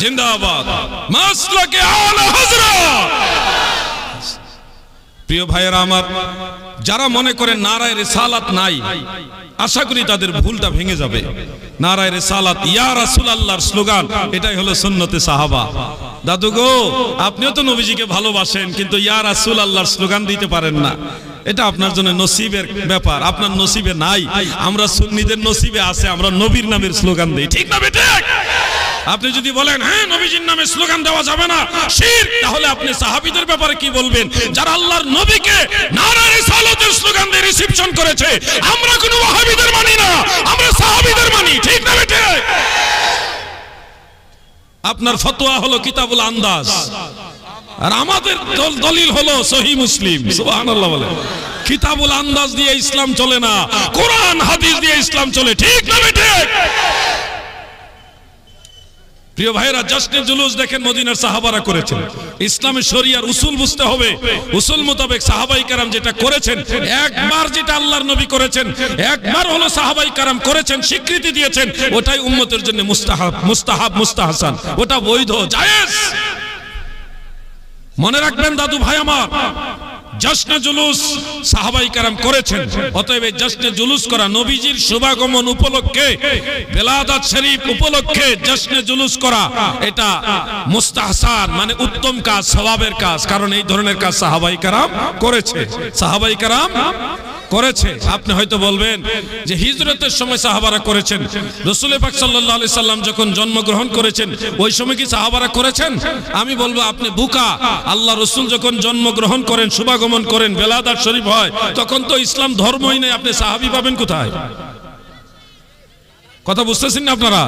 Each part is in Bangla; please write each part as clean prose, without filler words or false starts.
জিন্দাবাদ, মাসলাকে আলা হযরত। প্রিয় ভাইয়েরা আমার, যারা মনে করেন নারায়ে রিসালাত নাই, আশা করি তাদের ভুলটা ভেঙে যাবে। নারায়ে রিসালাত, ইয়া রাসূলুল্লাহর স্লোগান, এটাই হলো সুন্নতে সাহাবা। দাদু গো, আপনিও তো নবীজিকে ভালোবাসেন, কিন্তু ইয়া রাসূলুল্লাহর স্লোগান দিতে পারেন না। এটা আপনার জন্য নসিবের ব্যাপার, আপনার নসিবে নাই। আমরা সুন্নিদের নসিবে আছে, আমরা নবীর নামের স্লোগান দেই, ঠিক না বেঠিক? আপনি যদি বলেন হ্যাঁ নবীজির নামে স্লোগান দেওয়া যাবে না, শিরক, তাহলে আপনি সাহাবীদের ব্যাপারে কি বলবেন, যারা আল্লাহর নবীকে নারায়ে রিসালাতের স্লোগান দিয়ে রিসিপশন করেছে? আমরা কোনো ওয়াহাবীদের মানি না, আমরা সাহাবীদের মানি, ঠিক না বেঠিক? আপনার ফতোয়া হলো কিতাবুল আন্দাজ, আর আমাদের দলিল হলো সহিহ মুসলিম। সুবহানাল্লাহ বলে। কিতাবুল আন্দাজ দিয়ে ইসলাম চলে না, কোরআন হাদিস দিয়ে ইসলাম চলে, ঠিক না বেঠিক? প্রিয় ভাইরা, জশ্নে জুলুস দেখেন মদিনার সাহাবারা করেছেন। ইসলামের শরিয়ার উসুল বুঝতে হবে, উসুল মোতাবেক সাহাবাই কেরাম যেটা করেছেন, একবার যেটা আল্লাহর নবী করেছেন, একবার হলো সাহাবাই কেরাম করেছেন, স্বীকৃতি দিয়েছেন, ওটাই উম্মতের জন্য মুস্তাহাব, মুস্তাহাব, মুস্তাহসান, ওটা বৈধ, জায়েজ। মনে রাখবেন দাদু ভাই আমার, জশ্নে জুলুস সাহাবাই কেরাম করেছেন, অতএব এই জশ্নে জুলুস করা, নবীজির শুভাগমন উপলক্ষে, বেলাদাত শরীফ উপলক্ষে জশ্নে জুলুস করা, এটা মুস্তাহসান, মানে উত্তম কাজ, সওয়াবের কাজ। কারণ এই ধরনের কাজ সাহাবাই কেরাম করেছে, সাহাবাই কেরাম করেছে। আপনি হয়তো বলবেন যে হিজরতের সময় সাহাবারা করেছেন, রাসূল পাক সাল্লাল্লাহু আলাইহি সাল্লাম যখন জন্মগ্রহণ করেছেন ওই সময় কি সাহাবারা করেছেন? আমি বলবো আপনি বোকা। আল্লাহ রাসূল যখন জন্মগ্রহণ করেন, শুভাগমন করেন, বেলাদাত শরীফ হয়, তখন তো ইসলাম ধর্মই নেই, আপনি সাহাবী পাবেন কোথায়? কথা বুঝতেছেন না আপনারা?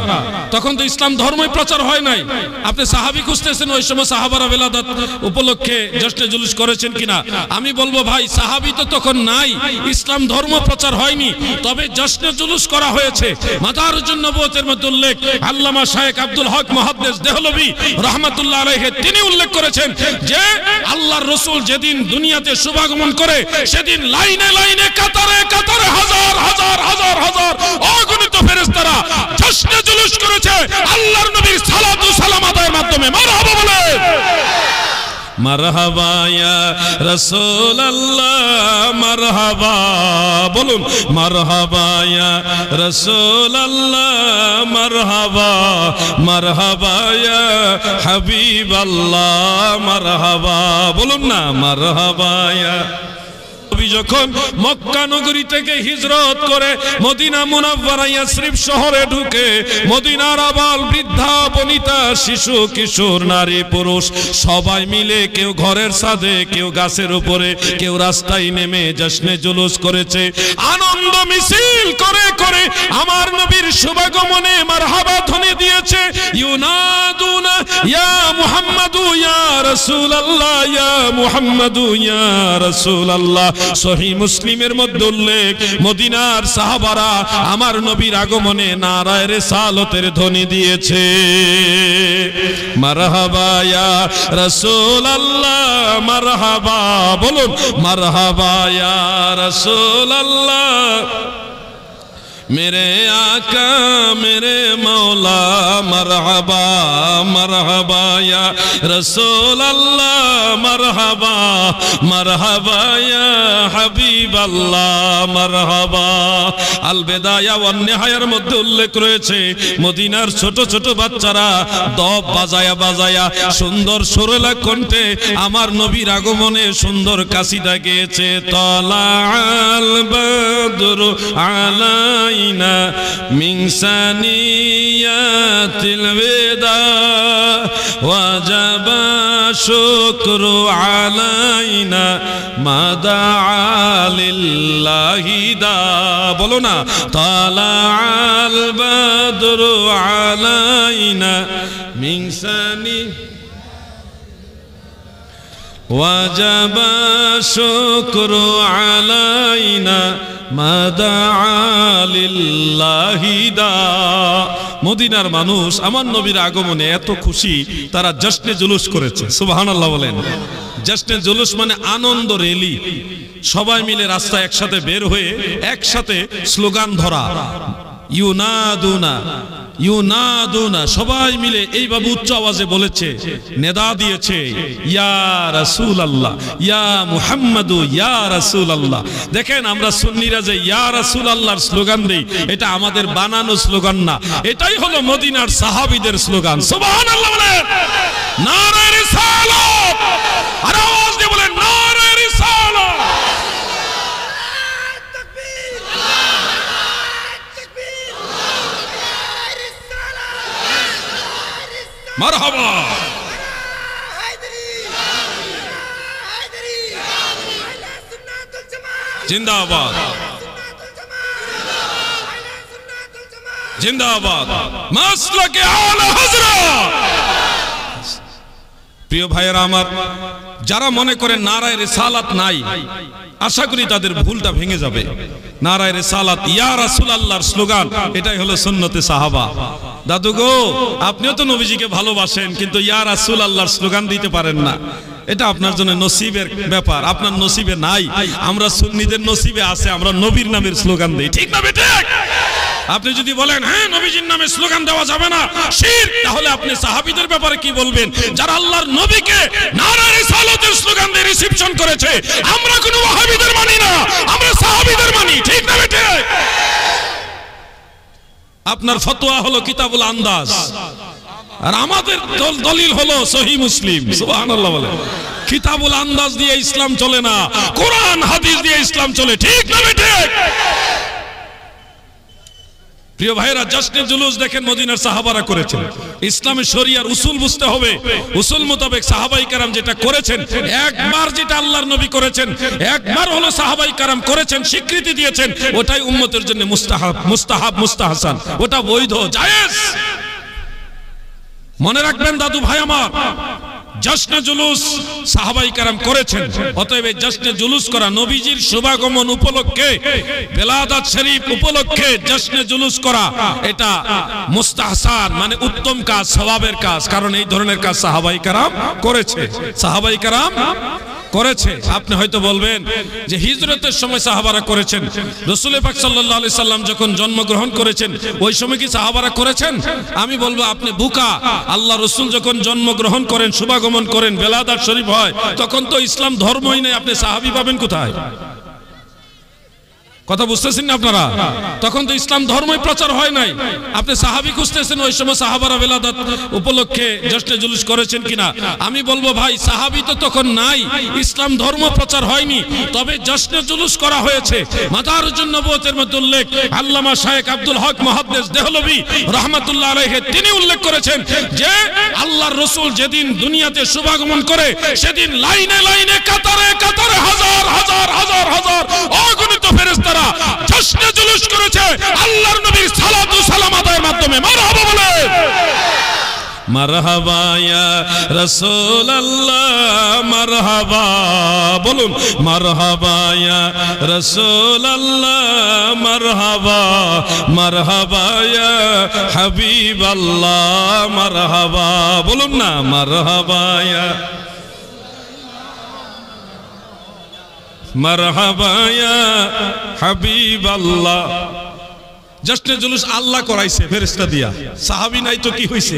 তখন তো ইসলাম ধর্মই প্রচার হয় নাই, আপনি সাহাবী খুঁজতেছেন। ওই সময় সাহাবারা বেলাদাত উপলক্ষে জশ্নে জুলুস করেছেন কিনা? আমি বলবো ভাই, সাহাবী তো তখন নাই, ইসলাম ধর্ম প্রচার হয়নি, তবে জশ্নে জুলুস করা হয়েছে। মাদারুজ্জুন নবুয়তের মধ্যে উল্লেখ, আল্লামা শায়েখ আব্দুল হক মুহাদ্দিস দেহলভী রাহমাতুল্লাহ আলাইহি তিনি উল্লেখ করেছেন যে আল্লাহর রাসূল যেদিন দুনিয়াতে শুভাগমন করে, সেদিন লাইনে লাইনে, কাতারে কাতারে, হাজার হাজার হাজার হাজার অগণিত ফেরেশতা জশ্নে জুলুস করেছে আল্লাহর নবীর সালাত ও সালাম আদায়ের মাধ্যমে। মারহাবা বলে, মারহাবা ইয়া রাসূলুল্লাহ, মারহাবা বলুন, মারহাবা ইয়া রাসূলুল্লাহ, মারহাবা, মারহাবা ইয়া হাবিবাল্লাহ, মারহাবা বলুন না, মারহাবা ইয়া। যখন মক্কা নগরী থেকে হিজরত করে মদিনা মুনাওয়ারা ইয়াসরিব শহরে ঢুকে, মদিনার আবাল বৃদ্ধা বনিতা, শিশু কিশোর, নারী পুরুষ সবাই মিলে, কেউ ঘরের ছাদে, কেউ গাছের উপরে, কেউ রাস্তায় নেমে জশ্নে জুলুস করেছে। আনন্দ মিছিল করে করে আমার নবীর শুভাগমনে মারহাবা ধ্বনি দিয়েছে। ইউনাদুনা ইয়া মুহাম্মাদু ইয়া রাসূলুল্লাহ, ইয়া মুহাম্মাদু ইয়া রাসূলুল্লাহ। সহিহ মুসলিমের মধ্যে উল্লেখ, মদিনার সাহাবারা আমার নবীর আগমনে নারায়ে রিসালাতের ধ্বনি দিয়েছে। মারহাবা ইয়া রাসূলুল্লাহ, মারহাবা বলুন, মারহাবা ইয়া রাসূলুল্লাহ, मेरे आका मेरे मौला, मरहबा मरहबा या रसूल अल्लाह, मरहबा मरहबा या हबीब अल्लाह, मरहबा। আল বেদায়া ওয়ান নিহায়ার মধ্যে উল্লেখ রয়েছে, মদিনার ছোট ছোট বাচ্চারা দব বাজায়া বাজায়া সুন্দর সুরেলা কণ্ঠে আমার নবীর আগমনে সুন্দর কাসিদা গেয়েছে। তালাআল বদরু আলাই من ثنيات الوداع وجب الشكر علينا ما دعا لله دا বলো না, طلع البدر علينا من ثنيات وجب الشكر علينا ما دعا لله دا। মদিনার মানুষ আমার নবীর আগমনে এত খুশি, তারা জশ্নে জুলুস করেছে। সুবহানাল্লাহ বলেন। জশ্নে জুলুস মানে আনন্দ র্যালি, সবাই মিলে রাস্তায় একসাথে বের হয়ে একসাথে স্লোগান ধরা। ইউনাদুনা ইউনাদুনা, সবাই মিলে এইভাবে উচ্চ আওয়াজে বলেছে, নেদা দিয়েছে, ইয়া রাসূলুল্লাহ, ইয়া মুহাম্মাদু, ইয়া রাসূলুল্লাহ। দেখেন আমরা সুন্নিরা যে ইয়া রাসূলুল্লাহর স্লোগান দেই, এটা আমাদের বানানো স্লোগান না, এটাই হলো মদিনার সাহাবীদের স্লোগান। সুবহানাল্লাহ বলেন, নারায়ে রিসালাত, আর আওয়াজ দিয়ে বলেন নারায়ে রিসালাত। মারহাবা, জিন্দাবাদ, জিন্দাবাদ, মাসলাকে আলা হযরত। প্রিয় ভাইয়েরা আমার, যারা মনে করেন নারায়ে রিসালাত নাই, আশা করি তাদের ভুলটা ভেঙে যাবে। নারায়ে রিসালাত, ইয়া রাসূলুল্লাহর স্লোগান, এটাই হলো সুন্নতে সাহাবা। দাদু গো, আপনিও তো নবীজিকে ভালোবাসেন, কিন্তু ইয়া রাসূলুল্লাহর স্লোগান দিতে পারেন না, এটা আপনার জন্য নসিবের ব্যাপার, আপনার নসিবে নাই। আমরা সুন্নিদের নসিবে আছে, আমরা নবীর নামের স্লোগান দেই, ঠিক না বেঠিক? আপনি যদি বলেন হ্যাঁ নবীজির নামে স্লোগান দেওয়া যাবে না, শিরক, তাহলে আপনি সাহাবীদের ব্যাপারে কি বলবেন, যারা আল্লাহর নবীকে নারায়ে রিসালাতের স্লোগান দিয়ে রিসিপশন করেছে? আমরা কোনো ওয়াহাবীদের মানি না, আমরা সাহাবীদের মানি, ঠিক না বেঠিক? আপনার ফতোয়া হলো কিতাবুল আন্দাজ, আর আমাদের দলিল হলো সহিহ মুসলিম। সুবহানাল্লাহ বলে, কিতাবুল আন্দাজ দিয়ে ইসলাম চলে না, কোরআন হাদিস দিয়ে ইসলাম চলে, ঠিক না বেঠিক? প্রিয় ভাইরা, জশ্নে জুলুস দেখেন মদিনার সাহাবারা করেছেন। ইসলামের শরিয়ার উসুল বুঝতে হবে, উসুল মোতাবেক সাহাবাই কেরাম যেটা করেছেন, একবার যেটা আল্লাহর নবী করেছেন, একবার হলো সাহাবাই কেরাম করেছেন, স্বীকৃতি দিয়েছেন, ওটাই উম্মতের জন্য মুস্তাহাব, মুস্তাহাব, মুস্তাহসান, ওটা বৈধ, জায়েজ। মনে রাখবেন দাদু ভাই আমার, জশ্নে জুলুস সাহাবাই কেরাম করেছেন, অতএব জশ্নে জুলুস করা, নবীজির শুভাগমন উপলক্ষে, বেলাদাত শরীফ উপলক্ষে জশ্নে জুলুস করা, এটা মুস্তাহসান, মানে উত্তম কাজ, সওয়াবের কাজ, কারণ এই ধরনের কাজ সাহাবাই কেরাম করেছে, সাহাবাই কেরাম করেছে। আপনি হয়তো বলবেন যে হিজরতের সময় সাহাবারা করেছেন, রাসূল পাক সাল্লাল্লাহু আলাইহি সাল্লাম যখন জন্মগ্রহণ করেছেন ওই সময় কি সাহাবারা করেছেন? আমি বলবো আপনি বোকা। আল্লাহ রাসূল যখন জন্মগ্রহণ করেন, শুভাগমন করেন, বেলাদাত শরীফ হয়, তখন তো ইসলাম ধর্মই নেই, আপনি সাহাবী পাবেন কোথায়? কথা বুঝতেছেন না আপনারা? তখন তো ইসলাম ধর্মই প্রচার হয় নাই, আপনি সাহাবী খুঁজতেছেন। ওই সময় সাহাবারা বেলাদাত উপলক্ষে জশ্নে জুলুস করেছেন কিনা? আমি বলবো ভাই, সাহাবী তো তখন নাই, ইসলাম ধর্ম প্রচার হয়নি, তবে জশ্নে জুলুস করা হয়েছে। মাদারুজ্জুন নবুয়তের মধ্যে উল্লেখ, আল্লামা শায়েখ আব্দুল হক মুহাদ্দিস দেহলভী রাহমাতুল্লাহ আলাইহি তিনি উল্লেখ করেছেন যে আল্লাহর রাসূল যেদিন দুনিয়াতে শুভাগমন করে, সেদিন লাইনে লাইনে, কাতারে কাতারে, হাজার হাজার হাজার হাজার অগণিত ফেরেশতা জশ্নে জুলুস করেছে আল্লাহর নবীর সালাত ও সালাম আদায়ের মাধ্যমে। মারহাবা বলে, মারহাবা ইয়া রাসূলুল্লাহ, মারহাবা বলুন, মারহাবা ইয়া রাসূলুল্লাহ, মারহাবা, মারহাবা ইয়া হাবিবাল্লাহ, মারহাবা বলুন না, মারহাবা ইয়া মারহাবা ইয়া হাবিবাল্লাহ। জশ্নে জুলুস আল্লাহ করাইছে ফেরেশতা দিয়া, সাহাবী নাই তো কি হইছে?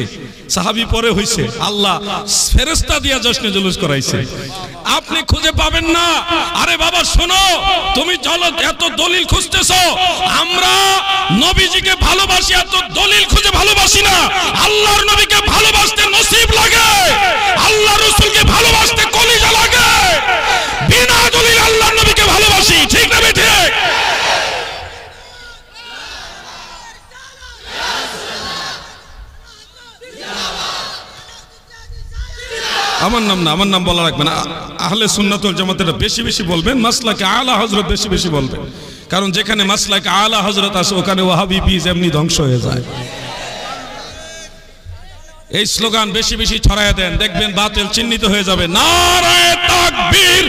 সাহাবী পরে হইছে, আল্লাহ ফেরেশতা দিয়া জশ্নে জুলুস করাইছে। আপনি খুঁজে পাবেন না। আরে বাবা শোনো, তুমি এত দলিল খুঁজতেছো, আমরা নবীজিকে ভালোবাসি, এত দলিল খুঁজে ভালোবাসি না। আল্লাহর নবীকে ভালোবাসতে নসিব লাগে, আল্লাহ রাসূলকে ভালোবাসতে কলিজা লাগে। বিনা দলিল আল্লাহর নবীকে ভালোবাসি, ঠিক না বেঠিক? আমার নাম না, আমার নাম বলা রাখবেন না। আহলে সুন্নাত ওয়াল জামাতের বেশি বেশি বলবেন, মাসলাকে আলা হযরত বেশি বেশি বলবেন, কারণ যেখানে মাসলাকে আলা হযরত আছে ওখানে ওয়াহাবি পীর এমনি ধ্বংস হয়ে যায়। এই স্লোগান বেশি বেশি ছড়ায় দেন, দেখবেন বাতিল চিহ্নিত হয়ে যাবে। নারায়ে তাকবীর,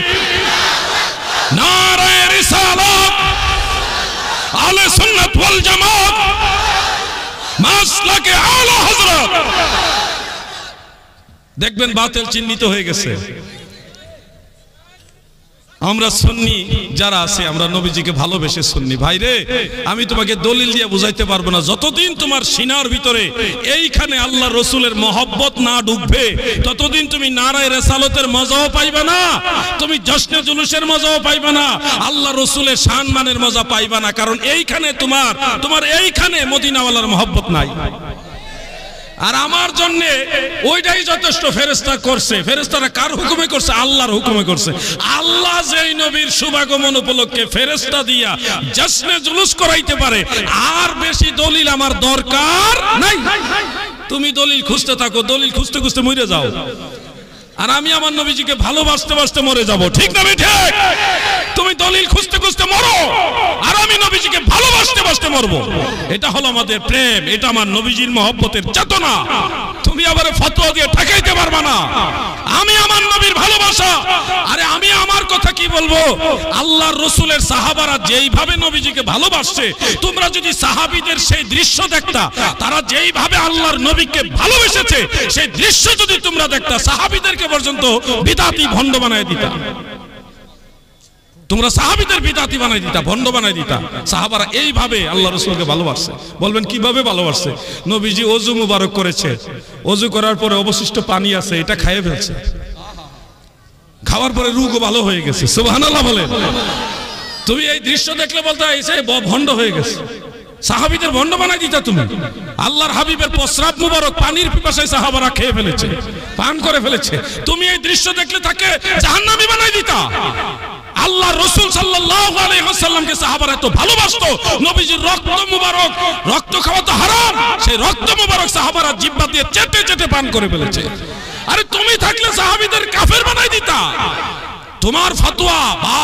নারায়ে রিসালাত, আহলে সুন্নাত ওয়াল জামাত, মাসলাকে আলা হযরত, দেখবেন বাতিল চিহ্নিত হয়ে গেছে। আমরা সুন্নি যারা আছে আমরা নবীজিকে ভালোবেসে সুন্নি। ভাই রে, আমি তোমাকে দলিল দিয়ে বুঝাইতে পারবো না, যতদিন তোমার সিনার ভিতরে এইখানে আল্লাহ রসুলের মহব্বত না ঢুকবে ততদিন তুমি নারায়ে রিসালাতের মজাও পাইবা না, তুমি জশ্নে জুলুসের মজাও পাইবা না, আল্লাহ রসুলের সম্মানের মজা পাইবা না। কারণ এইখানে তোমার এইখানে মদিনাওয়ালার মহব্বত নাই। আর আমার জন্য ওইটাই যথেষ্ট। ফেরেশতা করছে, ফেরেশতারা কার হুকুমে করছে? আল্লাহর হুকুমে করছে। আল্লাহ যেই নবীর শুভাগমন উপলক্ষে ফেরেশতা দিয়া জশ্নে জুলুস করাইতে পারে, আর বেশি দলিল আমার দরকার নাই। তুমি দলিল খুঁজতে থাকো, দলিল খুঁজতে খুঁজতে মরে যাও, আর আমি আমার নবীজিকে ভালোবাসতে বাসতে মরে যাব। ঠিক না ঠিক? তুমি দলিল খুঁজতে খুঁজতে মরো, আর আমি নবীজিকে ভালোবাসতে বাসতে মরবো। এটা হলো আমাদের প্রেম, এটা আমার নবীজির মহব্বতের চেতনা। তুমি আবার ফতোয়া দিয়ে ঠকাইতে পারবা না। আমি আমার নবীর ভালোবাসা, আরে আমি আমার কথা কি বলবো? আল্লাহর রাসূলের সাহাবারা যেইভাবে নবীজিকে ভালোবাসছে, তোমরা যদি সাহাবীদের সেই দৃশ্য দেখতা, তারা যেইভাবে আল্লাহর নবীকে ভালোবেসেছে সেই দৃশ্য যদি তোমরা দেখতা, সাহাবীদেরকে পর্যন্ত বিদআতি ভণ্ড বানায় দিতা। তোমরা সাহাবীদের বিদআতি বানাই দিতা, ভণ্ড বানাই দিতা। সাহাবারা এইভাবে আল্লাহ রাসূলকে ভালোবাসছে। বলবেন কিভাবে ভালোবাসছে? নবীজি ওযু মুবারক করেছে, ওযু করার পরে অবশিষ্ট পানি আছে, এটা খেয়ে ফেলছে, খাওয়ার পরে রোগও ভালো হয়ে গেছে। সুবহানাল্লাহ বলেন। তুমি এই দৃশ্য দেখলে বলতে এসে ভণ্ড হয়ে গেছে। সাহাবীদের ভণ্ড বানাই দিতা তুমি। আল্লাহর হাবিবের প্রস্রাব মুবারক পানির পিপাসায় সাহাবারা খেয়ে ফেলেছে, পান করে ফেলেছে। তুমি এই দৃশ্য দেখলে তাকে জাহান্নামী বানাই দিতা। আল্লাহ রাসূল সাল্লাল্লাহু আলাইহি ওয়াসাল্লামকে সাহাবারা এত ভালোবাসতো, নবীজির রক্ত মুবারক, রক্ত খাওয়া তো হারাম, সেই রক্ত মুবারক সাহাবারা জিহ্বা দিয়ে চেটে চেটে পান করে ফেলেছে। আরে তুমি থাকলে সাহাবীদের কাফের বানাই দিতা। তোমার ফতোয়া বা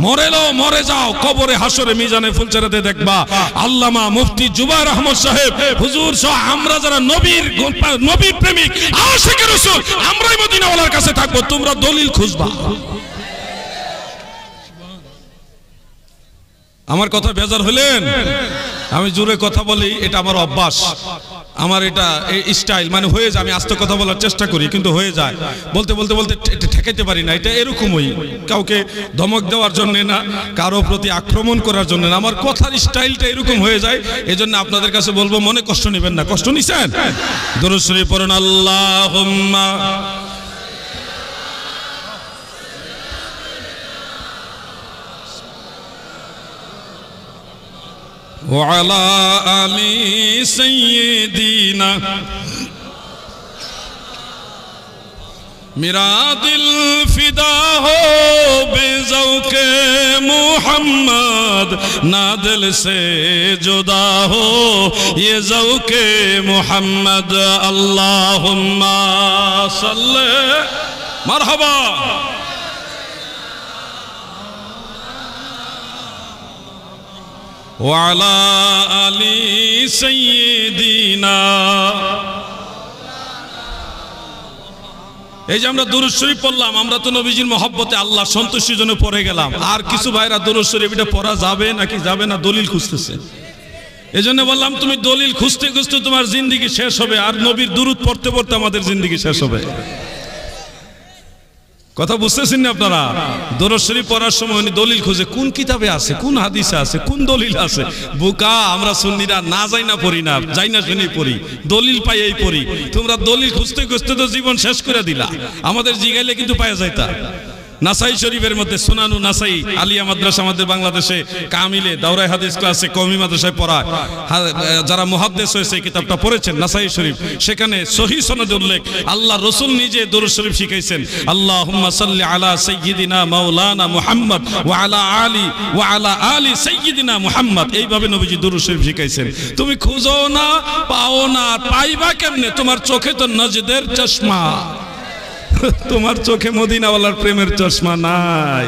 মরেলো মরে যাও, কবরে হাসরে মিজানে ফুলচেরাতে দেখবা আল্লামা মুফতি জুবায়ের আহমদ সাহেব হুজুর সহ আমরা যারা নবী প্রেমিক আশিকে রাসূল, আমরাই মদিনাওয়ালার কাছে থাকবো। তোমরা দলিল খুঁজবা। আমার কথা বেজার হলেন? আমি জোরে কথা বলি, এটা আমার অভ্যাস, আমার এটা স্টাইল, মানে হয়ে যায়। আমি আস্তে কথা বলার চেষ্টা করি কিন্তু হয়ে যায়, বলতে বলতে বলতে ঠেকাইতে পারি না। এটা এরকমই, কাউকে ধমক দেওয়ার জন্য না, কারো প্রতি আক্রমণ করার জন্য না, আমার কথার স্টাইলটা এরকম হয়ে যায়। এজন্য আপনাদের কাছে বলবো, মনে কষ্ট নেবেন না। কষ্ট নিছেন? দরুদ শরীফ পড়ুন। আল্লাহুম্মা وعلى آل سيدنا मेरा दिल फिदा हो बेज़ौक़ मोहम्मद, ना दिल से जुदा हो ये ज़ौक़ मोहम्मद। अल्लाहुम्मा सल्ले मरहबा ওয়ালা আলি সাইয়্যিদিনা। এই যে আমরা দুরূদ শরীফ পড়লাম, আমরা তো নবীজির মহব্বতে আল্লাহ সন্তুষ্টির জন্য পড়ে গেলাম। আর কিছু ভাইরা দুরূদ শরীফ এটা পড়া যাবে নাকি যাবে না দলিল খুঁজতেছে। এজন্য বললাম, তুমি দলিল খুঁজতে খুঁজতে তোমার জিন্দেগি শেষ হবে, আর নবীর দুরূদ পড়তে পড়তে আমাদের জিন্দেগি শেষ হবে। কথা বুঝতেছেন না আপনারা? দরুদ শরীফ পড়ার সময় উনি দলিল খুঁজে, কোন কিতাবে আছে, কোন হাদিসে আছে, কোন দলিল আছে। বোকা আমরা সুন্নিরা, না যাই না পড়ি না, যাই না শুনেই পড়ি, দলিল পাইয়াই পড়ি। তোমরা দলিল খুঁজতে খুঁজতে তো জীবন শেষ করে দিলা। আমাদের জিগাইলে কিন্তু পাওয়া যাইতা। নাসাই শরীফের মধ্যে সুনানু নাসাই, আলিয়া মাদ্রাসা আমাদের বাংলাদেশে কামিলে দাওরাই হাদিস ক্লাসে কওমি মাদ্রাসায় পড়ায়। যারা মুহাদ্দিস হয়েছে এই কিতাবটা পড়েছেন নাসাই শরীফ, সেখানে সহিহ সনদে উল্লেখ, আল্লাহ রাসূল নিজে দরুদ শরীফ শিখাইছেন। আল্লাহুম্মা সাল্লি আলা সাইয়্যিদিনা মাওলানা মুহাম্মদ ওয়া আলা আলি সাইয়্যিদিনা মুহাম্মদ, এইভাবে নবীজি দরুদ শরীফ শিখাইছেন। তুমি খুঁজো না, পাও না, পাইবা কেমনে? তোমার চোখে তো নজদের চশমা, তোমার চোখে মদিনাওয়ালার প্রেমের চশমা নাই।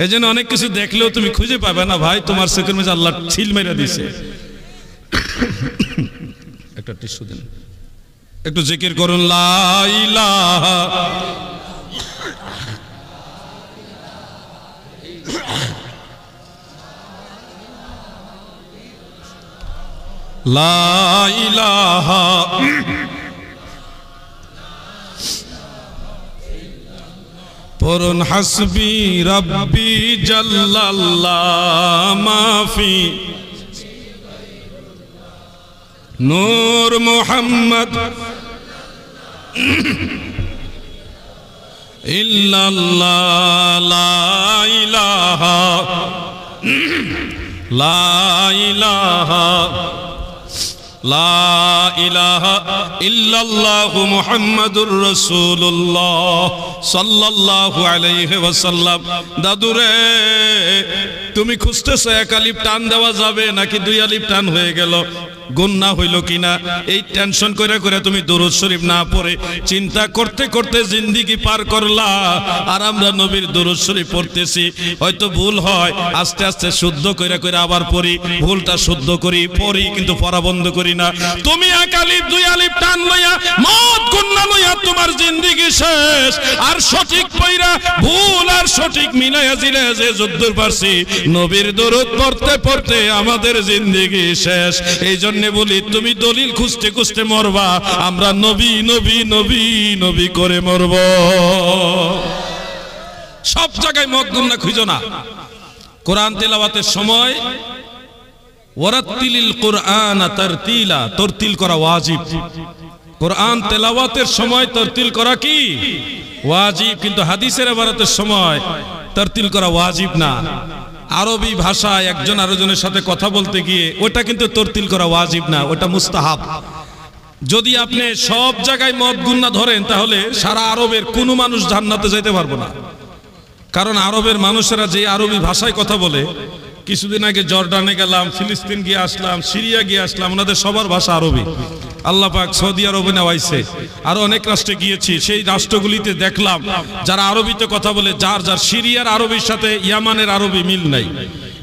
এজন্য অনেক কিছু দেখলেও তুমি খুঁজে পাবে না ভাই, তোমার চোখের মধ্যে আল্লাহ ছিল মেরে দিছে। একটা টিস্যু দেন, একটু জিকির করুন। লা ইলাহা লা ইলাহা পড়ুন হাসবি রাব্বি জাল্লাল্লাহ মাফি নূর মুহাম্মদ ইল্লাল্লাহ লা ইলাহা লা ইলাহা লা ইলাহা ইল্লাল্লাহু মুহাম্মাদুর রাসূলুল্লাহ সাল্লাল্লাহু আলাইহি ওয়াসাল্লাম। দাদুরে তুমি খুঁজতেছো এক আলিফ টান দেওয়া যাবে নাকি দুই আলিফ টান হয়ে গেল, গুনাহ হইল কিনা, এই টেনশন করে করে তুমি দুরূদ শরীফ না পড়ে চিন্তা করতে করতে জিন্দেগি পার করলা। আর আমরা নবীর দুরূদ শরীফ পড়তেছি, হয়তো ভুল হয়, আস্তে আস্তে শুদ্ধ করে করে আবার পড়ি, ভুলটা শুদ্ধ করি পড়ি, কিন্তু পড়া বন্ধ করি না। তুমি এক আলিফ দুই আলিফ টান লইয়া মত গুনাহ লইয়া তোমার জিন্দেগি শেষ। আর সঠিক পয়রা ভুল আর সঠিক মিলাইয়া জিলে যে যদ্দুর পারছি নবীর দুরূদ পড়তে পড়তে আমাদের জিন্দেগি শেষ। এই জন্য বলি তুমি দলিল খুঁজতে খুঁজতে মরবা, আমরা নবী নবী নবী নবী করে মরব। সব জায়গায় মত গুনাহ খুঁজো না। কোরআন তেলাওয়াতের সময় ওয়ারাত্তিলিল কুরআন তারতিলা, তরতিল করা ওয়াজিব। কোরআন তেলাওয়াতের সময় তরতিল করা কি ওয়াজিব, কিন্তু হাদিসের ইবারতের সময় তরতিল করা ওয়াজিব না। আরবি ভাষায় একজন আরেকজনের সাথে কথা বলতে গিয়ে ওটা কিন্তু তরতিল করা ওয়াজিব না, ওটা মুস্তাহাব। যদি আপনি সব জায়গায় মত গুনাহ ধরেন তাহলে সারা আরবের কোনো মানুষ জান্নাতে যেতে পারবে না। কারণ আরবের মানুষেরা যে আরবি ভাষায় কথা বলে, কিছুদিন আগে জর্ডানে গেলাম, ফিলিস্তিন গিয়ে আসলাম, সিরিয়া গিয়ে আসলাম, ওনাদের সবার ভাষা আরবি। আল্লাহ পাক সৌদি আরবে নেওয়াইছে, আরো অনেক রাষ্ট্রে গিয়েছি, সেই রাষ্ট্রগুলিতে দেখলাম যারা আরবিতে কথা বলে, যার যার সিরিয়ার আরবির সাথে ইয়ামানের আরবি মিল নাই।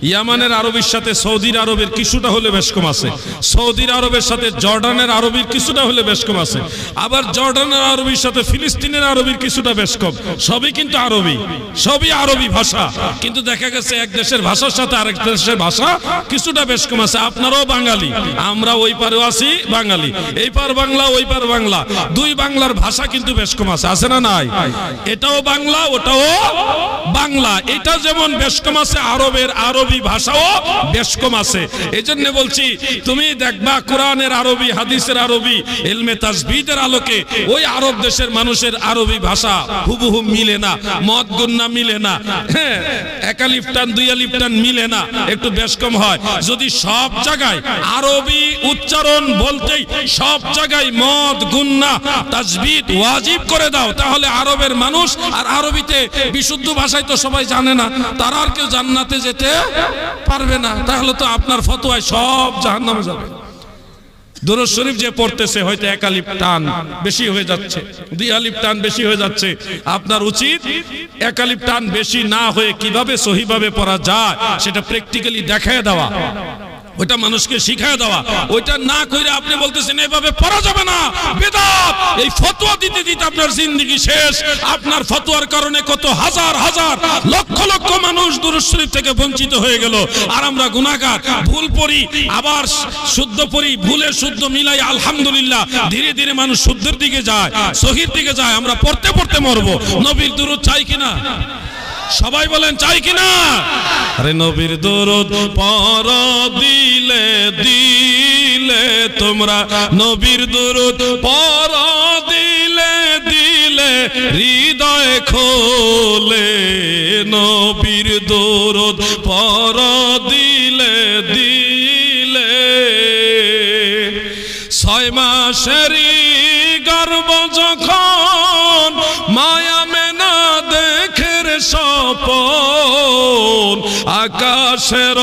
ইয়ামানের আরবির সাথে সৌদির আরবের কিছুটা হলে বেশ কম আছে, সৌদির আরবের সাথে জর্ডানের আরবির কিছুটা হলে বেশ কম আছে, আবার জর্ডানের আরবির সাথে ফিলিস্তিনের আরবির কিছুটা বেশ কম। সবই কিন্তু আরবি, সবই আরবি ভাষা, কিন্তু দেখা গেছে এক দেশের ভাষার সাথে আরেক দেশের ভাষা কিছুটা বেশ কম আছে। আপনারাও বাঙালি, আমরা ওই পারেও আছি বাঙালি, এই পার বাংলা ওই পার বাংলা, দুই বাংলার ভাষা কিন্তু বেশ কম আছে, আছে না নাই? এটাও বাংলা ওটাও বাংলা, এটা যেমন বেশ কম আছে, আরবের আরবি ভাষাও বেশ কম আছে। এই জন্য বলছি তুমি দেখবা কোরআনের আরবি হাদিসের আরবি ইলমে তাসবিদের আলোকে ওই আরব দেশের মানুষের আরবি ভাষা হুবহু মিলে না, মত গুনাহ মিলে না, হ্যাঁ এক আলিফ টান দুই আলিফ টান মিলে না, একটু বেশ কম হয়। যদি সব জায়গায় আরবি উচ্চারণ বলতেই সব জায়গায় মত গুনাহ তাসবিদ ওয়াজিব করে দাও, তাহলে আরবের মানুষ আর আরবিতে বিশুদ্ধ ভাষায় তো সবাই জানে না, তারা আর কেউ জান্নাতে যেতে পারবে না। তাহলে তো আপনার ফতোয়ায় সব জাহান্নামে যাবে। দুরূদ শরীফ যে পড়তেছে হয়তো এক আলিফ টান বেশি হয়ে যাচ্ছে, দুই আলিফ টান বেশি হয়ে যাচ্ছে, আপনার উচিত এক আলিফ টান বেশি না হয়ে কিভাবে সহিভাবে পড়া যায় সেটা প্র্যাকটিক্যালি দেখায় দেওয়া, ওইটা মানুষকে শিখায় দেওয়া। ওইটা না কইরা আপনি বলতেছেন এভাবে পড়া যাবে না, বিদআত, এই ফতোয়া দিতে দিতে আপনার জিন্দেগি শেষ। আপনার ফতোয়ার কারণে কত হাজার হাজার লক্ষ লক্ষ মানুষ দুরূদ শরীফ থেকে বঞ্চিত হয়ে গেল। আর আমরা গুনাহগার, ভুল পড়ি আবার শুদ্ধ পড়ি, ভুলে শুদ্ধ মিলাই আলহামদুলিল্লাহ ধীরে ধীরে মানুষ শুদ্ধের দিকে যায়, সহির দিকে যায়। আমরা পড়তে পড়তে মরবো। নবীর দুরূদ চাই কিনা? সবাই বলেন চাই কিনা? আরে নবীর দুরূদ পড় দিলে দিলে তোমরা, নবীর দুরূদ পড় দিলে দিলে হৃদয় খোলে, নবীর দুরূদ পড় দিলে দিলে। 6 মাসেরই গর্ভ যখন মায়া মেনা দেখের স্বপন, আকাশের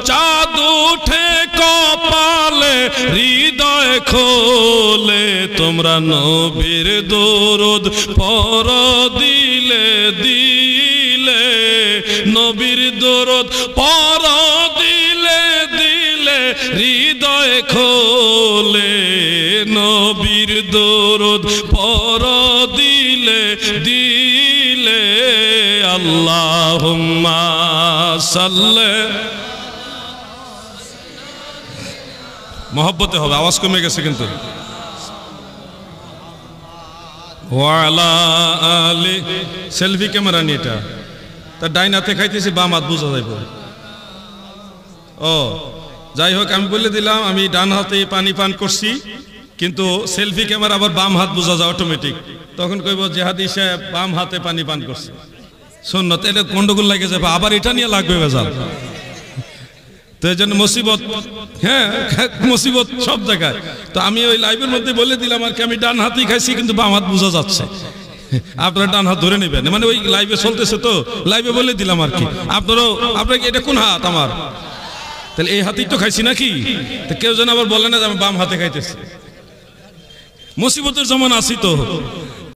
চাঁদ উঠে কপালে হৃদয় খোলে, তোমরা নবীর দুরূদ পড় দিলে দিলে, নবীর দুরূদ পড় দিলে দিলে হৃদয় খোলে, নবীর দুরূদ পড় দিলে দিলে। আল্লাহুম্মা সাল্লি, মহব্বতে হবে, আওয়াজ কমে গেছে কিন্তু। ওয়ালা আলি সেলফি ক্যামেরা নিয়ে এটা তা ডাইন হাতে খাইতেছি বাম হাত বোঝা যাইব ও যাই হোক আমি বলে দিলাম আমি ডান হাতে পানি পান করছি কিন্তু সেলফি ক্যামেরা আবার বাম হাত বোঝা যায় অটোমেটিক তখন কইব জিহাদি সাহেব বাম হাতে পানি পান করছে সুন্নত এটা গন্ডগোল লাগে যাবে আবার এটা নিয়ে লাগবে ভেজাল তো এই জন্য মুসিবত হ্যাঁ মুসিবত সব জায়গায় তো আমি ওই লাইভের মধ্যে বলে দিলাম আর কি আমি ডান হাতেই খাইছি কিন্তু বাম হাত বোঝা যাচ্ছে আপনারা ডান হাত ধরে নেবেন মানে ওই লাইভে চলতেছে তো লাইভে বলে দিলাম আর কি আপনারও আপনার এটা কোন হাত আমার তাহলে এই হাতেই তো খাইছি নাকি তো কেউ যেন আবার বলে না যে আমি বাম হাতে খাইতেছি মুসিবতের যেমন আসি তো